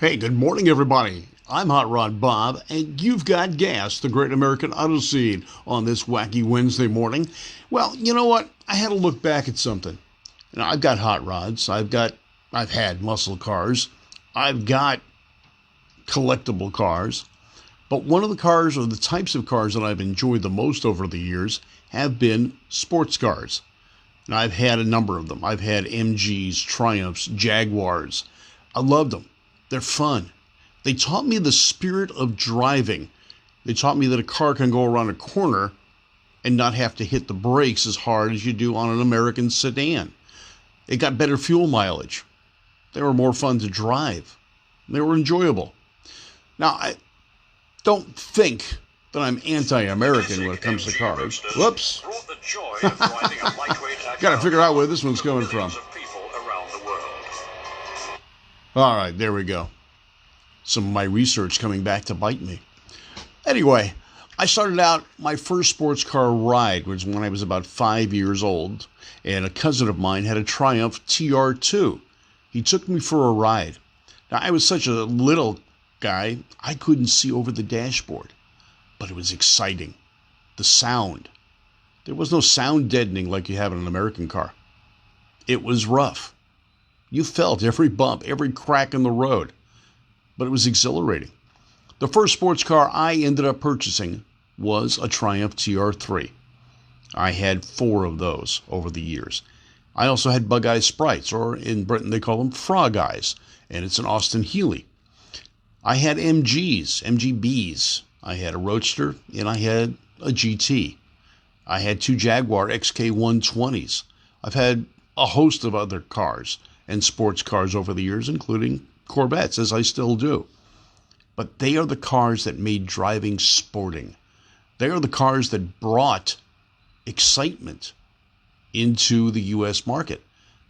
Hey, good morning, everybody. I'm Hot Rod Bob, and you've got GAAS, the Great American Auto Scene, on this wacky Wednesday morning. Well, you know what? I had to look back at something. I've got hot rods. I've had muscle cars. I've got collectible cars. But one of the cars, or the types of cars that I've enjoyed the most over the years, have been sports cars. And I've had a number of them. I've had MGs, Triumphs, Jaguars. I loved them. They're fun. They taught me the spirit of driving. They taught me that a car can go around a corner and not have to hit the brakes as hard as you do on an American sedan. It got better fuel mileage. They were more fun to drive. They were enjoyable. Now, I don't think that I'm anti-American when it comes to cars. Whoops. Got to figure out where this one's coming from. All right, there we go. Some of my research coming back to bite me. Anyway, I started out my first sports car ride was when I was about 5 years old, and a cousin of mine had a Triumph TR2. He took me for a ride. Now, I was such a little guy, I couldn't see over the dashboard, but it was exciting. The sound. There was no sound deadening like you have in an American car. It was rough. You felt every bump, every crack in the road, but it was exhilarating. The first sports car I ended up purchasing was a Triumph TR3. I had 4 of those over the years. I also had Bug Eyes Sprites, or in Britain they call them Frog Eyes, and it's an Austin Healey. I had MGs, MGBs. I had a Roadster, and I had a GT. I had 2 Jaguar XK120s. I've had a host of other cars and sports cars over the years, including Corvettes, as I still do. But they are the cars that made driving sporting. They are the cars that brought excitement into the U.S. market.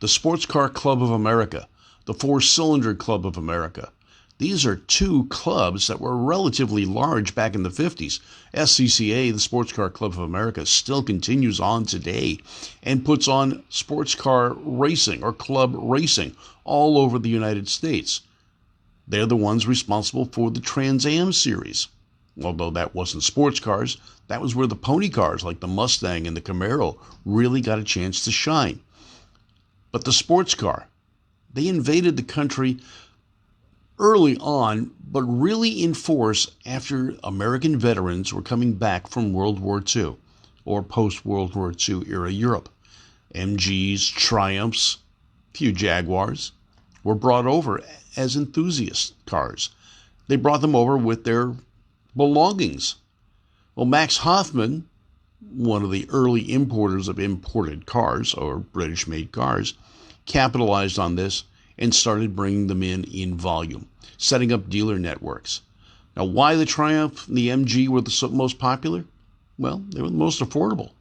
The Sports Car Club of America, the Four Cylinder Club of America. These are 2 clubs that were relatively large back in the 50s. SCCA, the Sports Car Club of America, still continues on today and puts on sports car racing or club racing all over the United States. They're the ones responsible for the Trans Am series. Although that wasn't sports cars, that was where the pony cars like the Mustang and the Camaro really got a chance to shine. But the sports car, they invaded the country early on, but really in force after American veterans were coming back from World War II or post-World War II era Europe. MGs, Triumphs, few Jaguars were brought over as enthusiast cars. They brought them over with their belongings. Well, Max Hoffman, one of the early importers of imported cars or British-made cars, capitalized on this and started bringing them in volume, setting up dealer networks. Now, why the Triumph and the MG were the most popular? Well, they were the most affordable.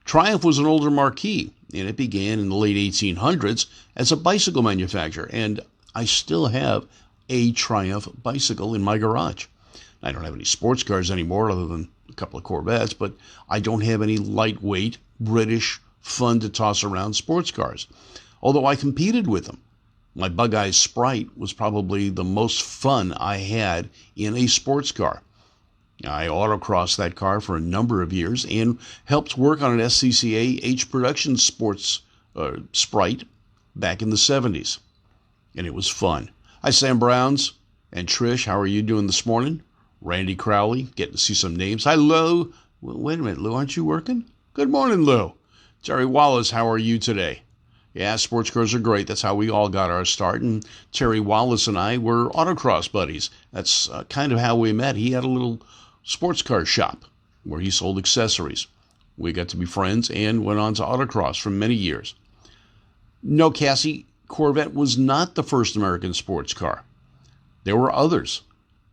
Triumph was an older marquee, and it began in the late 1800s as a bicycle manufacturer, and I still have a Triumph bicycle in my garage. I don't have any sports cars anymore other than a couple of Corvettes, but I don't have any lightweight, British, fun-to-toss-around sports cars, although I competed with them. My Bug Eyes Sprite was probably the most fun I had in a sports car. I autocrossed that car for a number of years and helped work on an SCCA H production sports Sprite back in the 70s. And it was fun. Hi, Sam Browns and Trish. How are you doing this morning? Randy Crowley, getting to see some names. Hi, Lou. Well, wait a minute, Lou, aren't you working? Good morning, Lou. Terry Wallace, how are you today? Yeah, sports cars are great. That's how we all got our start. And Terry Wallace and I were autocross buddies. That's kind of how we met. He had a little sports car shop where he sold accessories. We got to be friends and went on to autocross for many years. No, Cassie, Corvette was not the first American sports car. There were others.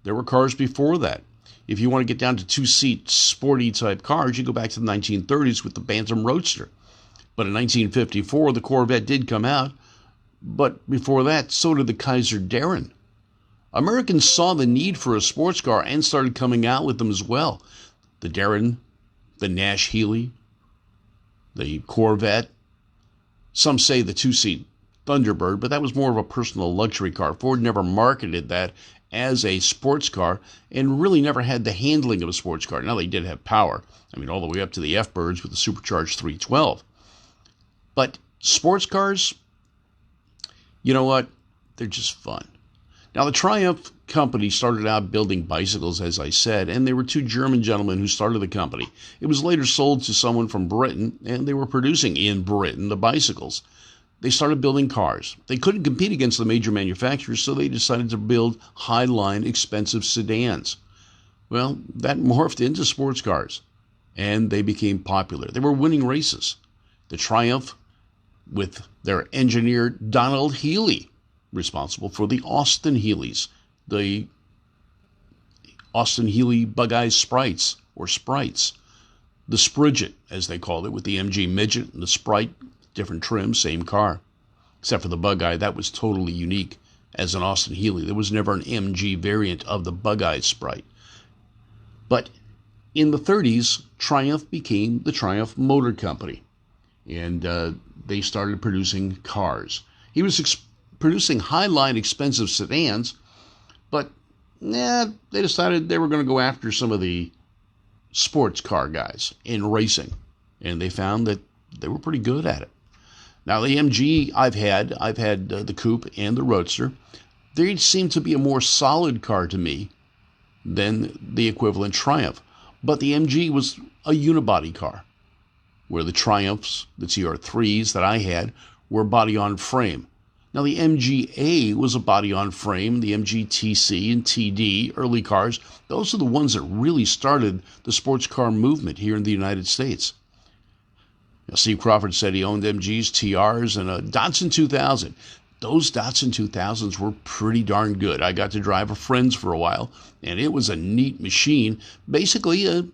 There were cars before that. If you want to get down to 2-seat sporty type cars, you go back to the 1930s with the Bantam Roadster. But in 1954, the Corvette did come out. But before that, so did the Kaiser Darrin. Americans saw the need for a sports car and started coming out with them as well. The Darrin, the Nash Healey, the Corvette. Some say the 2-seat Thunderbird, but that was more of a personal luxury car. Ford never marketed that as a sports car and really never had the handling of a sports car. Now, they did have power. I mean, all the way up to the F-Birds with the supercharged 312. But sports cars, you know what? They're just fun. Now, the Triumph company started out building bicycles, as I said, and there were two German gentlemen who started the company. It was later sold to someone from Britain, and they were producing in Britain the bicycles. They started building cars. They couldn't compete against the major manufacturers, so they decided to build high-line, expensive sedans. Well, that morphed into sports cars, and they became popular. They were winning races. The Triumph, with their engineer Donald Healey, responsible for the Austin Healey's, the Austin Healey Bug-Eyes Sprites, or Sprites. The Spridget, as they called it, with the MG Midget and the Sprite, different trim, same car. Except for the Bug-Eye, that was totally unique as an Austin Healey. There was never an MG variant of the Bug-Eye Sprite. But in the 30s, Triumph became the Triumph Motor Company, and they started producing cars. He was producing high-line, expensive sedans, but they decided they were going to go after some of the sports car guys in racing, and they found that they were pretty good at it. Now, the MG I've had the Coupe and the Roadster. They seem to be a more solid car to me than the equivalent Triumph, but the MG was a unibody car, where the Triumphs, the TR3s that I had, were body-on-frame. Now, the MGA was a body-on-frame. The MG TC and TD, early cars, those are the ones that really started the sports car movement here in the United States. Now, Steve Crawford said he owned MGs, TRs, and a Datsun 2000. Those Datsun 2000s were pretty darn good. I got to drive a friend's for a while, and it was a neat machine. Basically, and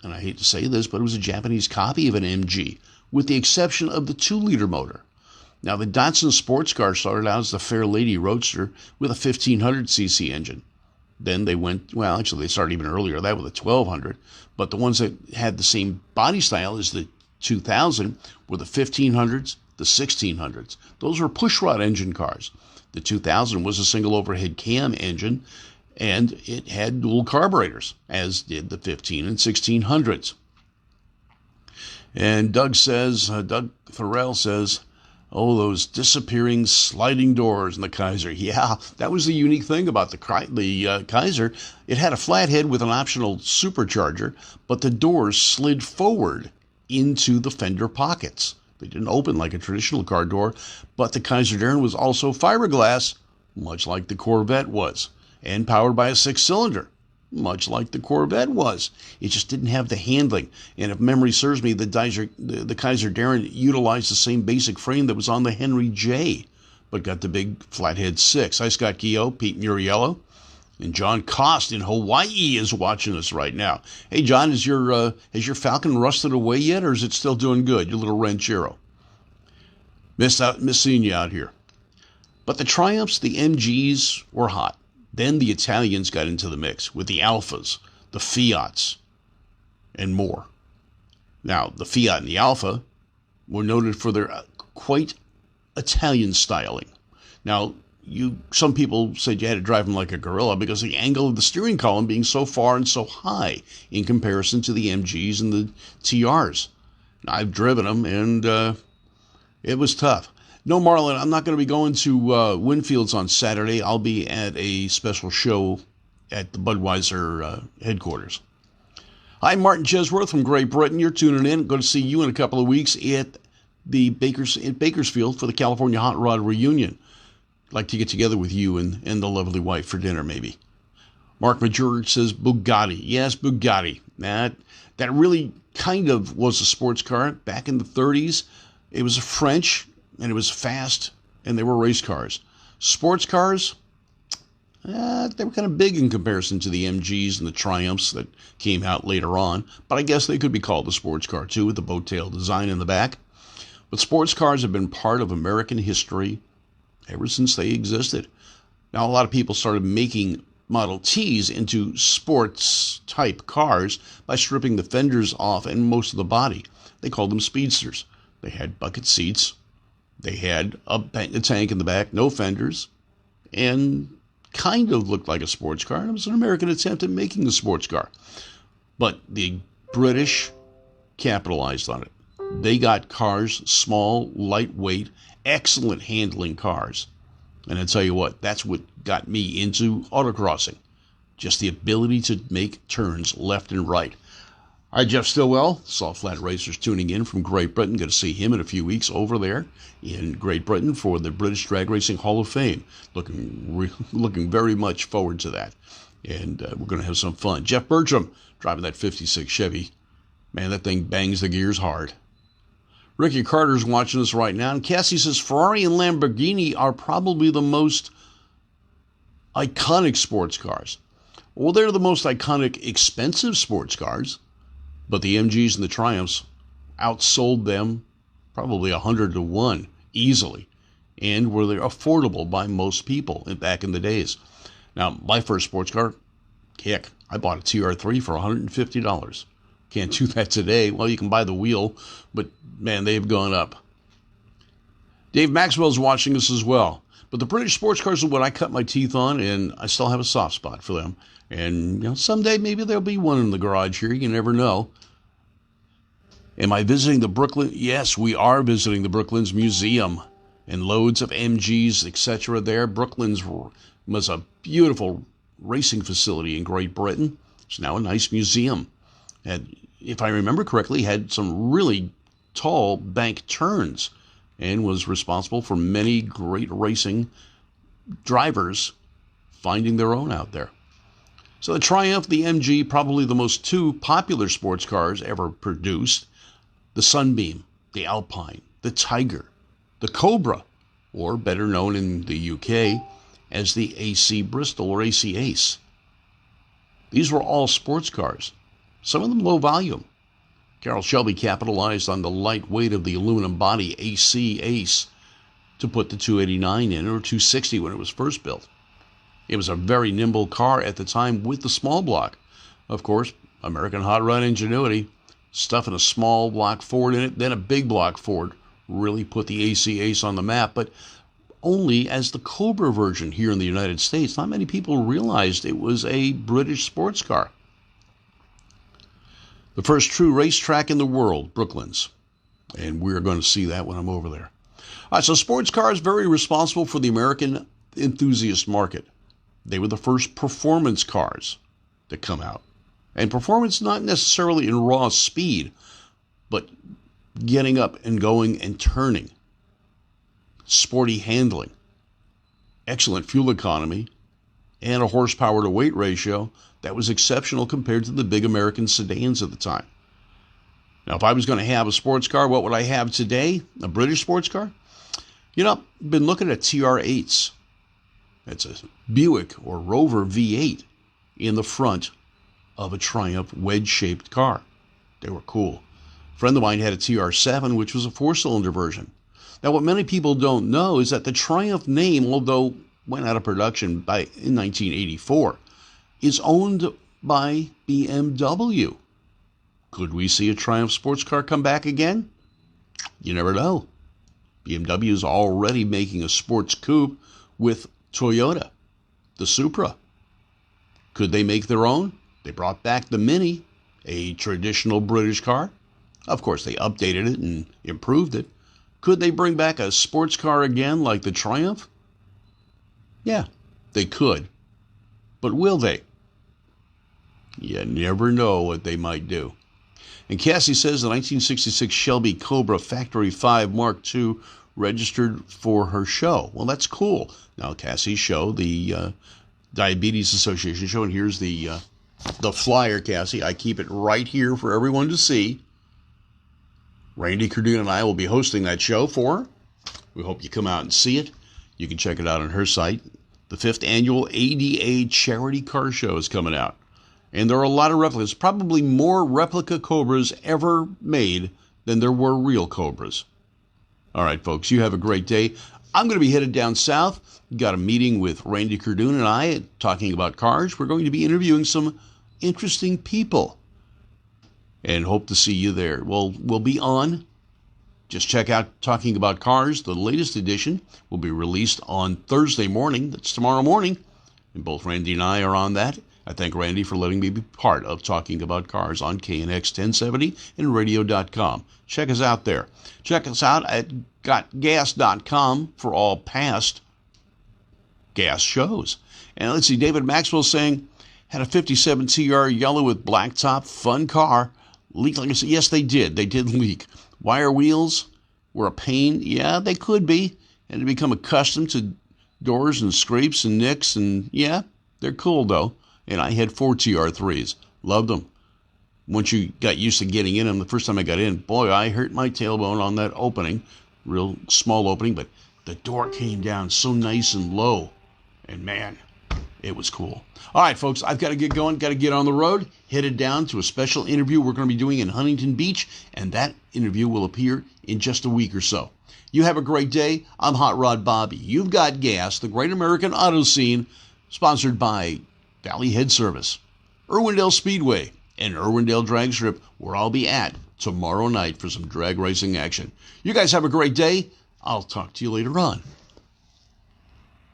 I hate to say this, but it was a Japanese copy of an MG, with the exception of the 2-liter motor. Now, the Datsun sports car started out as the Fair Lady Roadster with a 1500cc engine. Then they went, well, actually, they started even earlier, that with a 1200. But the ones that had the same body style as the 2000 were the 1500s, the 1600s. Those were pushrod engine cars. The 2000 was a single overhead cam engine, and it had dual carburetors, as did the 15 and 1600s. And Doug Thorell says, oh, those disappearing sliding doors in the Kaiser. Yeah, that was the unique thing about the Kaiser. It had a flathead with an optional supercharger, but the doors slid forward into the fender pockets. They didn't open like a traditional car door, but the Kaiser Darren was also fiberglass, much like the Corvette was, and powered by a 6-cylinder, much like the Corvette was. It just didn't have the handling. And if memory serves me, the Kaiser Darren utilized the same basic frame that was on the Henry J, but got the big flathead 6. Hi, Scott Keogh, Pete Muriello, and John Cost in Hawaii is watching us right now. Hey, John, has your Falcon rusted away yet, or is it still doing good, your little Ranchero? Miss seeing you out here. But the Triumphs, the MGs were hot. Then the Italians got into the mix with the Alphas, the Fiats, and more. Now, the Fiat and the Alfa were noted for their quite Italian styling. Now, some people said you had to drive them like a gorilla because of the angle of the steering column being so far and so high in comparison to the MGs and the TRs. Now, I've driven them, and it was tough. No, Marlon, I'm not going to be going to Winfield's on Saturday. I'll be at a special show at the Budweiser headquarters. Hi, Martin Chesworth from Great Britain. You're tuning in. Going to see you in a couple of weeks at the Bakersfield for the California Hot Rod reunion. I'd like to get together with you and the lovely wife for dinner, maybe. Mark Major says Bugatti. Yes, Bugatti. That really kind of was a sports car back in the 30s. It was a French, and it was fast, and they were race cars. Sports cars, they were kind of big in comparison to the MGs and the Triumphs that came out later on, but I guess they could be called a sports car too, with the boat tail design in the back. But sports cars have been part of American history ever since they existed. Now, a lot of people started making Model Ts into sports-type cars by stripping the fenders off and most of the body. They called them speedsters. They had bucket seats, They had a tank in the back, no fenders, and kind of looked like a sports car. And it was an American attempt at making a sports car. But the British capitalized on it. They got cars, small, lightweight, excellent handling cars. And I tell you what, that's what got me into autocrossing. Just the ability to make turns left and right. Hi, Jeff Stillwell, Salt Flat Racers tuning in from Great Britain. Going to see him in a few weeks over there in Great Britain for the British Drag Racing Hall of Fame. Looking very much forward to that. And we're going to have some fun. Jeff Bertram driving that 56 Chevy. Man, that thing bangs the gears hard. Ricky Carter's watching us right now. And Cassie says Ferrari and Lamborghini are probably the most iconic sports cars. Well, they're the most iconic, expensive sports cars. But the MGs and the Triumphs outsold them probably 100-1 easily, and were they affordable by most people back in the days. Now, my first sports car, heck, I bought a TR3 for $150. Can't do that today. Well, you can buy the wheel, but man, they've gone up. Dave Maxwell's watching us as well. But the British sports cars are what I cut my teeth on, and I still have a soft spot for them. And someday maybe there'll be one in the garage here. You never know. Am I visiting the Brooklyn? Yes, we are visiting the Brooklands Museum. And loads of MGs, etc. there. Brooklands was a beautiful racing facility in Great Britain. It's now a nice museum. And if I remember correctly, had some really tall bank turns and was responsible for many great racing drivers finding their own out there. So the Triumph, the MG, probably the most two popular sports cars ever produced. The Sunbeam, the Alpine, the Tiger, the Cobra, or better known in the UK as the AC Bristol or AC Ace. These were all sports cars, some of them low volume. Carroll Shelby capitalized on the light weight of the aluminum body AC Ace to put the 289 in, or 260 when it was first built. It was a very nimble car at the time with the small block. Of course, American hot rod ingenuity, stuffing a small block Ford in it, then a big block Ford, really put the AC Ace on the map, but only as the Cobra version here in the United States. Not many people realized it was a British sports car. The first true racetrack in the world, Brooklands. And we're going to see that when I'm over there. All right, so sports cars very responsible for the American enthusiast market. They were the first performance cars that come out. And performance not necessarily in raw speed, but getting up and going and turning. Sporty handling. Excellent fuel economy. And a horsepower to weight ratio that was exceptional compared to the big American sedans at the time. Now, if I was going to have a sports car, what would I have today? A British sports car? I've been looking at TR8s. That's a Buick or Rover V8 in the front of a Triumph wedge-shaped car. They were cool. A friend of mine had a TR7, which was a four-cylinder version. Now, what many people don't know is that the Triumph name, although went out of production in 1984, is owned by BMW. Could we see a Triumph sports car come back again? You never know. BMW is already making a sports coupe with Toyota, the Supra. Could they make their own? They brought back the Mini, a traditional British car. Of course, they updated it and improved it. Could they bring back a sports car again like the Triumph? Yeah, they could. But will they? You never know what they might do. And Cassie says the 1966 Shelby Cobra Factory 5 Mark II registered for her show. Well, that's cool. Now, Cassie's show, the Diabetes Association show, and here's the flyer, Cassie. I keep it right here for everyone to see. Randy Kerdoon and I will be hosting that show for her. We hope you come out and see it. You can check it out on her site. The 5th annual ADA Charity Car Show is coming out. And there are a lot of replicas, probably more replica Cobras ever made than there were real Cobras. All right, folks, you have a great day. I'm going to be headed down south. Got a meeting with Randy Kerdoon and I talking about cars. We're going to be interviewing some interesting people and hope to see you there. We'll be on. Just Just check out Talking About Cars. The latest edition will be released on Thursday morning. That's tomorrow morning. And both Randy and I are on that. I thank Randy for letting me be part of Talking About Cars on KNX 1070 and radio.com. Check us out there. Check us out at gotgas.com for all past gas shows. And let's see, David Maxwell saying, had a 57 TR yellow with black top, fun car. Leaked like I said. Yes, they did. They did leak. Wire wheels were a pain. Yeah, they could be. And to become accustomed to doors and scrapes and nicks. And yeah, they're cool though. And I had 4 TR3s. Loved them. Once you got used to getting in them, the first time I got in, boy, I hurt my tailbone on that opening. Real small opening, but the door came down so nice and low. And man, it was cool. All right, folks, I've got to get going, got to get on the road, headed down to a special interview we're going to be doing in Huntington Beach, and that interview will appear in just a week or so. You have a great day. I'm Hot Rod Bobby. You've got gas, the Great American Auto Scene, sponsored by Valley Head Service, Irwindale Speedway, and Irwindale Drag Strip, where I'll be at tomorrow night for some drag racing action. You guys have a great day. I'll talk to you later on.